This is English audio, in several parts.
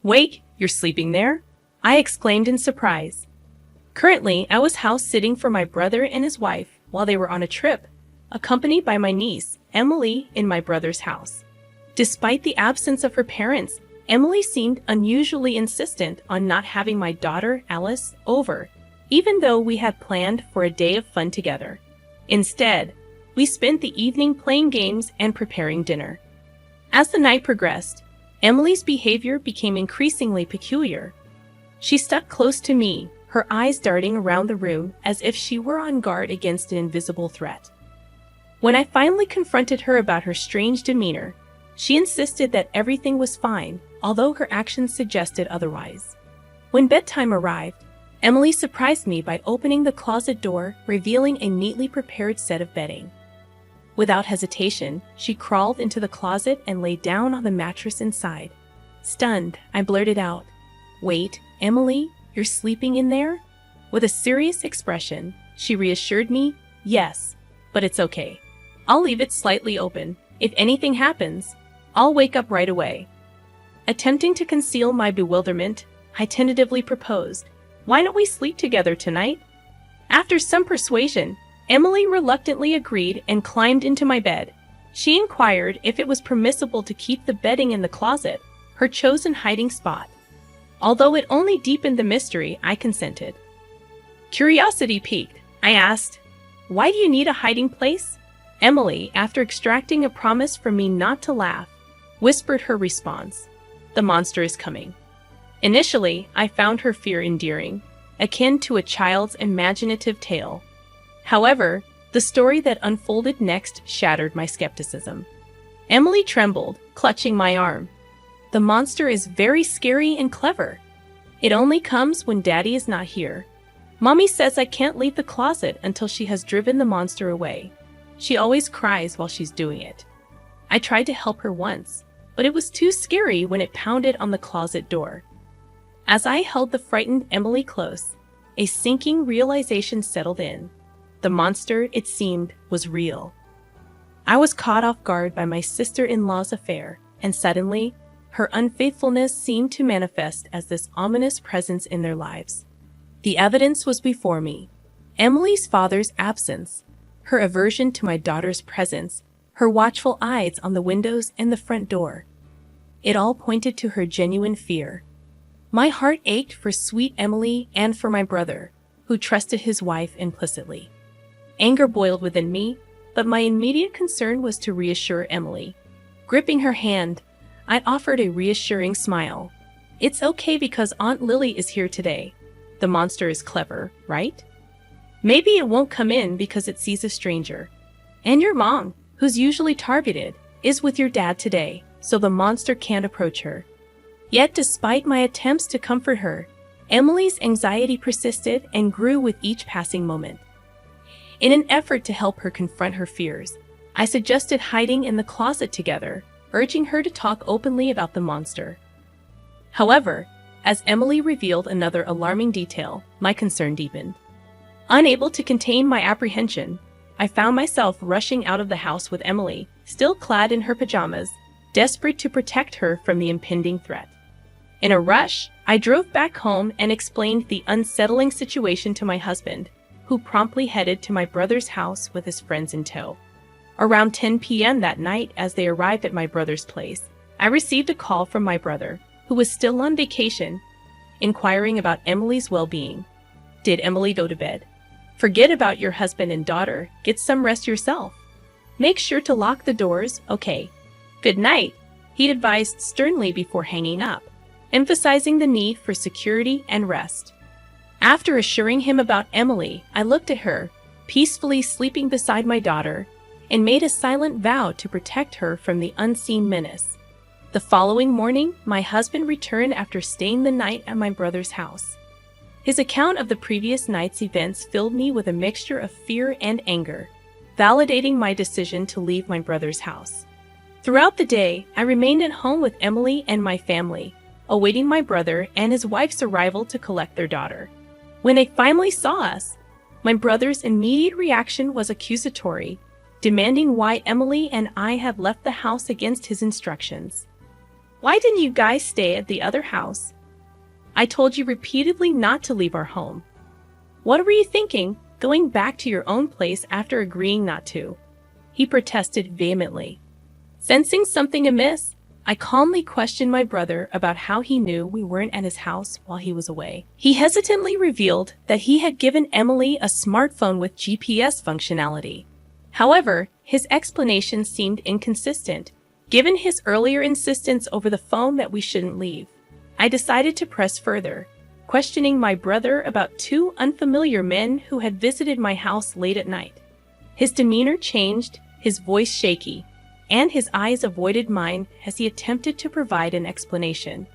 Wait, you're sleeping there? I exclaimed in surprise. Currently, I was house sitting for my brother and his wife while they were on a trip, accompanied by my niece, Emily, in my brother's house. Despite the absence of her parents, Emily seemed unusually insistent on not having my daughter, Alice, over, even though we had planned for a day of fun together. Instead, we spent the evening playing games and preparing dinner. As the night progressed, Emily's behavior became increasingly peculiar. She stuck close to me, her eyes darting around the room as if she were on guard against an invisible threat. When I finally confronted her about her strange demeanor, she insisted that everything was fine, although her actions suggested otherwise. When bedtime arrived, Emily surprised me by opening the closet door, revealing a neatly prepared set of bedding. Without hesitation, she crawled into the closet and lay down on the mattress inside. Stunned, I blurted out, "Wait, Emily, you're sleeping in there?" With a serious expression, she reassured me, "Yes, but it's okay. I'll leave it slightly open. If anything happens, I'll wake up right away." Attempting to conceal my bewilderment, I tentatively proposed, "Why don't we sleep together tonight?" After some persuasion, Emily reluctantly agreed and climbed into my bed. She inquired if it was permissible to keep the bedding in the closet, her chosen hiding spot. Although it only deepened the mystery, I consented. Curiosity piqued, I asked, "Why do you need a hiding place?" Emily, after extracting a promise from me not to laugh, whispered her response, "The monster is coming." Initially, I found her fear endearing, akin to a child's imaginative tale. However, the story that unfolded next shattered my skepticism. Emily trembled, clutching my arm. "The monster is very scary and clever. It only comes when Daddy is not here. Mommy says I can't leave the closet until she has driven the monster away. She always cries while she's doing it." I tried to help her once, but it was too scary when it pounded on the closet door. As I held the frightened Emily close, a sinking realization settled in. The monster, it seemed, was real. I was caught off guard by my sister-in-law's affair, and suddenly, her unfaithfulness seemed to manifest as this ominous presence in their lives. The evidence was before me. Emily's father's absence, her aversion to my daughter's presence, her watchful eyes on the windows and the front door. It all pointed to her genuine fear. My heart ached for sweet Emily and for my brother, who trusted his wife implicitly. Anger boiled within me, but my immediate concern was to reassure Emily. Gripping her hand, I offered a reassuring smile. "It's okay because Aunt Lily is here today. The monster is clever, right? Maybe it won't come in because it sees a stranger. And your mom, who's usually targeted, is with your dad today, so the monster can't approach her." Yet despite my attempts to comfort her, Emily's anxiety persisted and grew with each passing moment. In an effort to help her confront her fears, I suggested hiding in the closet together, urging her to talk openly about the monster. However, as Emily revealed another alarming detail, my concern deepened. Unable to contain my apprehension, I found myself rushing out of the house with Emily, still clad in her pajamas, desperate to protect her from the impending threat. In a rush, I drove back home and explained the unsettling situation to my husband, who promptly headed to my brother's house with his friends in tow. Around 10 p.m. that night, as they arrived at my brother's place, I received a call from my brother, who was still on vacation, inquiring about Emily's well-being. "Did Emily go to bed? Forget about your husband and daughter. Get some rest yourself. Make sure to lock the doors, okay? Good night," he advised sternly before hanging up, emphasizing the need for security and rest. After assuring him about Emily, I looked at her, peacefully sleeping beside my daughter, and made a silent vow to protect her from the unseen menace. The following morning, my husband returned after staying the night at my brother's house. His account of the previous night's events filled me with a mixture of fear and anger, validating my decision to leave my brother's house. Throughout the day, I remained at home with Emily and my family, awaiting my brother and his wife's arrival to collect their daughter. When they finally saw us, my brother's immediate reaction was accusatory, demanding why Emily and I had left the house against his instructions. Why didn't you guys stay at the other house? I told you repeatedly not to leave our home. What were you thinking, going back to your own place after agreeing not to?" He protested vehemently. Sensing something amiss, I calmly questioned my brother about how he knew we weren't at his house while he was away. He hesitantly revealed that he had given Emily a smartphone with GPS functionality. However, his explanation seemed inconsistent, given his earlier insistence over the phone that we shouldn't leave. I decided to press further, questioning my brother about two unfamiliar men who had visited my house late at night. His demeanor changed, his voice shaky, and his eyes avoided mine as he attempted to provide an explanation.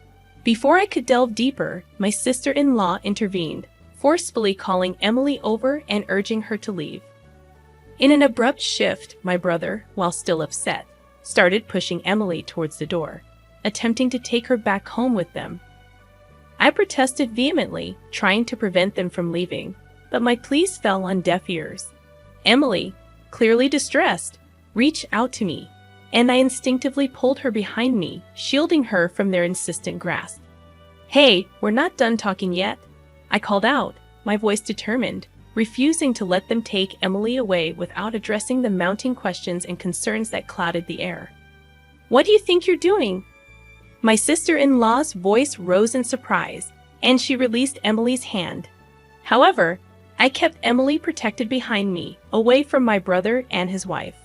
Before I could delve deeper, my sister-in-law intervened, forcefully calling Emily over and urging her to leave. In an abrupt shift, my brother, while still upset, started pushing Emily towards the door, attempting to take her back home with them. I protested vehemently, trying to prevent them from leaving, but my pleas fell on deaf ears. Emily, clearly distressed, reached out to me, and I instinctively pulled her behind me, shielding her from their insistent grasp. "Hey, we're not done talking yet," I called out, my voice determined, refusing to let them take Emily away without addressing the mounting questions and concerns that clouded the air. "What do you think you're doing?" My sister-in-law's voice rose in surprise, and she released Emily's hand. However, I kept Emily protected behind me, away from my brother and his wife.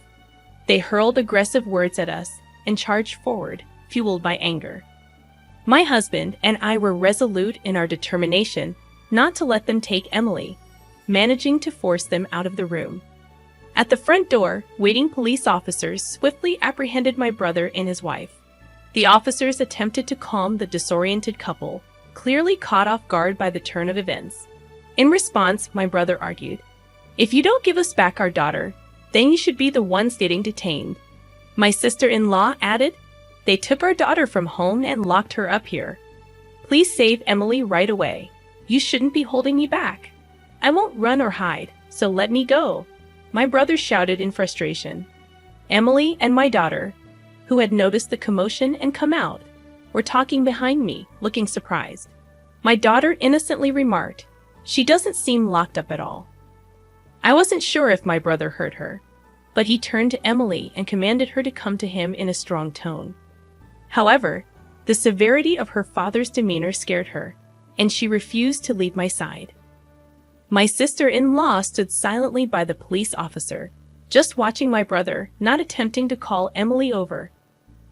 They hurled aggressive words at us and charged forward, fueled by anger. My husband and I were resolute in our determination not to let them take Emily, managing to force them out of the room. At the front door, waiting police officers swiftly apprehended my brother and his wife. The officers attempted to calm the disoriented couple, clearly caught off guard by the turn of events. In response, my brother argued, "If you don't give us back our daughter, then you should be the ones getting detained." My sister-in-law added, "They took our daughter from home and locked her up here. Please save Emily right away. You shouldn't be holding me back. I won't run or hide, so let me go," my brother shouted in frustration. Emily and my daughter, who had noticed the commotion and come out, were talking behind me, looking surprised. My daughter innocently remarked, "She doesn't seem locked up at all." I wasn't sure if my brother heard her, but he turned to Emily and commanded her to come to him in a strong tone. However, the severity of her father's demeanor scared her, and she refused to leave my side. My sister-in-law stood silently by the police officer, just watching my brother, not attempting to call Emily over.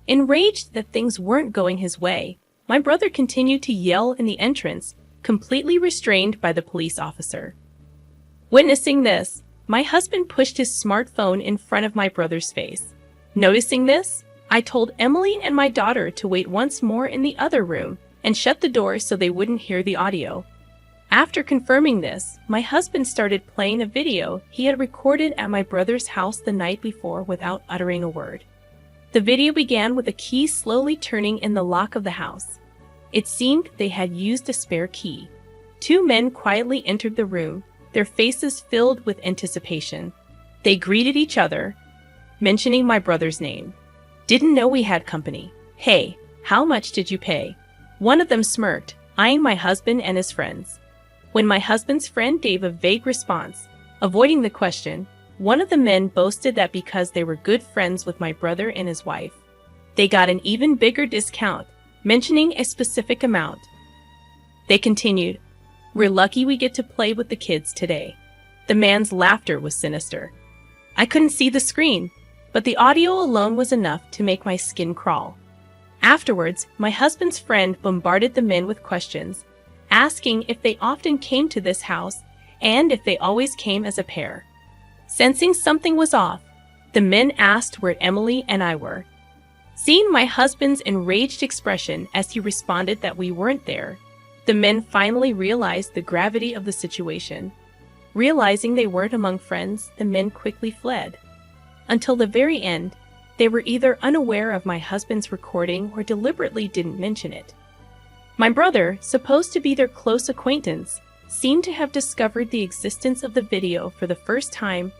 Enraged that things weren't going his way, my brother continued to yell in the entrance, completely restrained by the police officer. Witnessing this, my husband pushed his smartphone in front of my brother's face. Noticing this, I told Emily and my daughter to wait once more in the other room and shut the door so they wouldn't hear the audio. After confirming this, my husband started playing a video he had recorded at my brother's house the night before without uttering a word. The video began with a key slowly turning in the lock of the house. It seemed they had used a spare key. Two men quietly entered the room, their faces filled with anticipation. They greeted each other, mentioning my brother's name. "Didn't know we had company. Hey, how much did you pay?" One of them smirked, eyeing my husband and his friends. When my husband's friend gave a vague response, avoiding the question, one of the men boasted that because they were good friends with my brother and his wife, they got an even bigger discount, mentioning a specific amount. They continued, "We're lucky we get to play with the kids today." The man's laughter was sinister. I couldn't see the screen, but the audio alone was enough to make my skin crawl. Afterwards, my husband's friend bombarded the men with questions, asking if they often came to this house and if they always came as a pair. Sensing something was off, the men asked where Emily and I were. Seeing my husband's enraged expression as he responded that we weren't there, the men finally realized the gravity of the situation. Realizing they weren't among friends, the men quickly fled. Until the very end, they were either unaware of my husband's recording or deliberately didn't mention it. My brother, supposed to be their close acquaintance, seemed to have discovered the existence of the video for the first time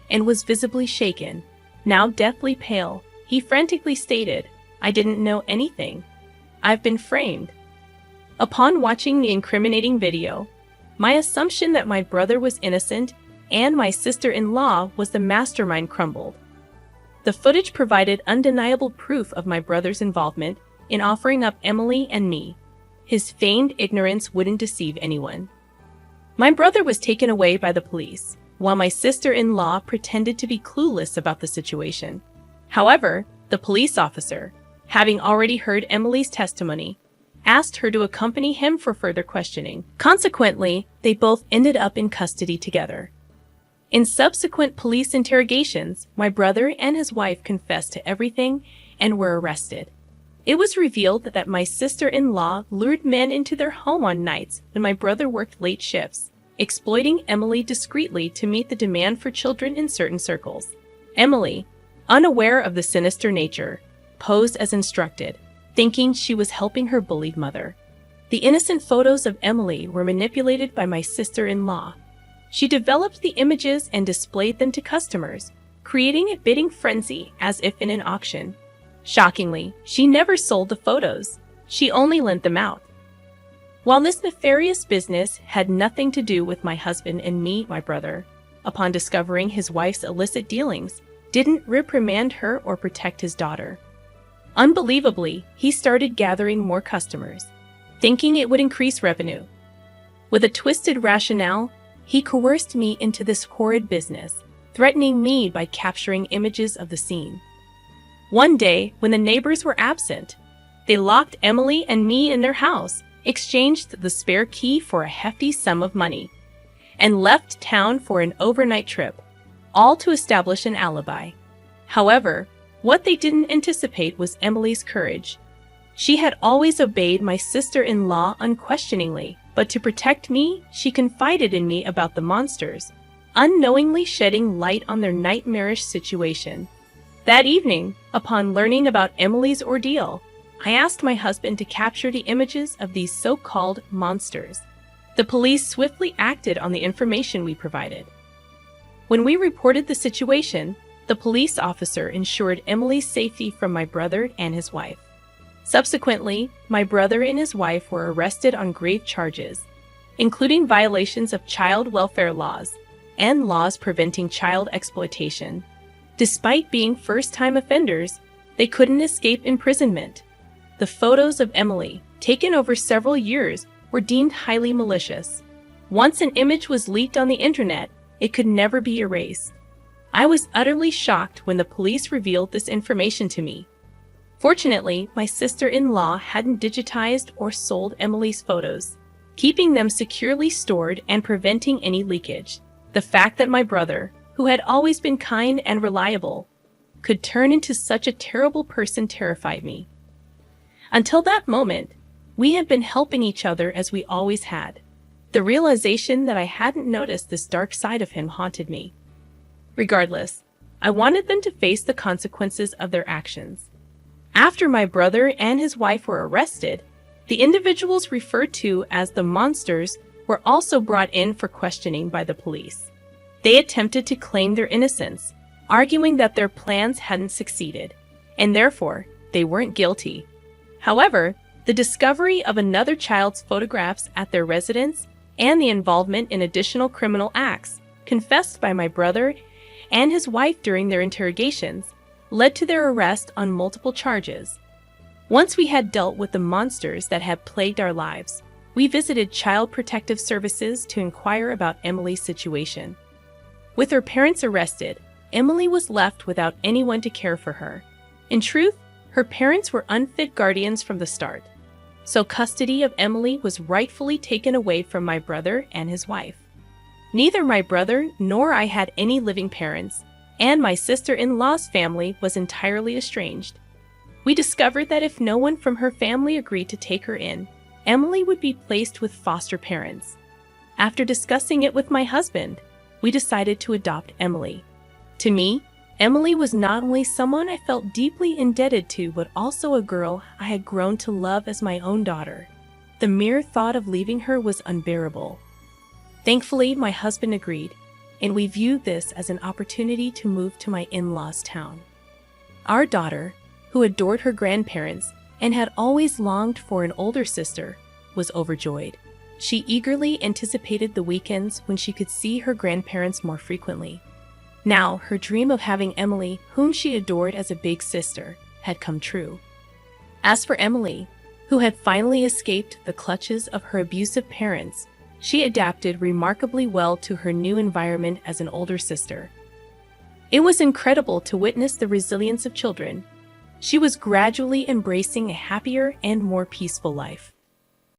and was visibly shaken. Now deathly pale, he frantically stated, "I didn't know anything. I've been framed. Upon watching the incriminating video, my assumption that my brother was innocent and my sister-in-law was the mastermind crumbled. The footage provided undeniable proof of my brother's involvement in offering up Emily and me. His feigned ignorance wouldn't deceive anyone. My brother was taken away by the police, while my sister-in-law pretended to be clueless about the situation. However, the police officer, having already heard Emily's testimony, asked her to accompany him for further questioning. Consequently, they both ended up in custody together. In subsequent police interrogations, my brother and his wife confessed to everything and were arrested. It was revealed that my sister-in-law lured men into their home on nights when my brother worked late shifts, exploiting Emily discreetly to meet the demand for children in certain circles. Emily, unaware of the sinister nature, posed as instructed, thinking she was helping her bullied mother. The innocent photos of Emily were manipulated by my sister-in-law. She developed the images and displayed them to customers, creating a bidding frenzy as if in an auction. Shockingly, she never sold the photos. She only lent them out. While this nefarious business had nothing to do with my husband and me, my brother, upon discovering his wife's illicit dealings, didn't reprimand her or protect his daughter. Unbelievably, he started gathering more customers, thinking it would increase revenue. With a twisted rationale, he coerced me into this horrid business, threatening me by capturing images of the scene. One day, when the neighbors were absent, they locked Emily and me in their house, exchanged the spare key for a hefty sum of money, and left town for an overnight trip, all to establish an alibi. However, what they didn't anticipate was Emily's courage. She had always obeyed my sister-in-law unquestioningly, but to protect me, she confided in me about the monsters, unknowingly shedding light on their nightmarish situation. That evening, upon learning about Emily's ordeal, I asked my husband to capture the images of these so-called monsters. The police swiftly acted on the information we provided. When we reported the situation, the police officer ensured Emily's safety from my brother and his wife. Subsequently, my brother and his wife were arrested on grave charges, including violations of child welfare laws and laws preventing child exploitation. Despite being first-time offenders, they couldn't escape imprisonment. The photos of Emily, taken over several years, were deemed highly malicious. Once an image was leaked on the internet, it could never be erased. I was utterly shocked when the police revealed this information to me. Fortunately, my sister-in-law hadn't digitized or sold Emily's photos, keeping them securely stored and preventing any leakage. The fact that my brother, who had always been kind and reliable, could turn into such a terrible person terrified me. Until that moment, we had been helping each other as we always had. The realization that I hadn't noticed this dark side of him haunted me. Regardless, I wanted them to face the consequences of their actions. After my brother and his wife were arrested, the individuals referred to as the monsters were also brought in for questioning by the police. They attempted to claim their innocence, arguing that their plans hadn't succeeded, and therefore they weren't guilty. However, the discovery of another child's photographs at their residence and the involvement in additional criminal acts confessed by my brother and his wife during their interrogations led to their arrest on multiple charges. Once we had dealt with the monsters that had plagued our lives, we visited Child Protective Services to inquire about Emily's situation. With her parents arrested, Emily was left without anyone to care for her. In truth, her parents were unfit guardians from the start, so custody of Emily was rightfully taken away from my brother and his wife. Neither my brother nor I had any living parents, and my sister-in-law's family was entirely estranged. We discovered that if no one from her family agreed to take her in, Emily would be placed with foster parents. After discussing it with my husband, we decided to adopt Emily. To me, Emily was not only someone I felt deeply indebted to, but also a girl I had grown to love as my own daughter. The mere thought of leaving her was unbearable. Thankfully, my husband agreed, and we viewed this as an opportunity to move to my in-laws' town. Our daughter, who adored her grandparents and had always longed for an older sister, was overjoyed. She eagerly anticipated the weekends when she could see her grandparents more frequently. Now, her dream of having Emily, whom she adored as a big sister, had come true. As for Emily, who had finally escaped the clutches of her abusive parents, she adapted remarkably well to her new environment as an older sister. It was incredible to witness the resilience of children. She was gradually embracing a happier and more peaceful life.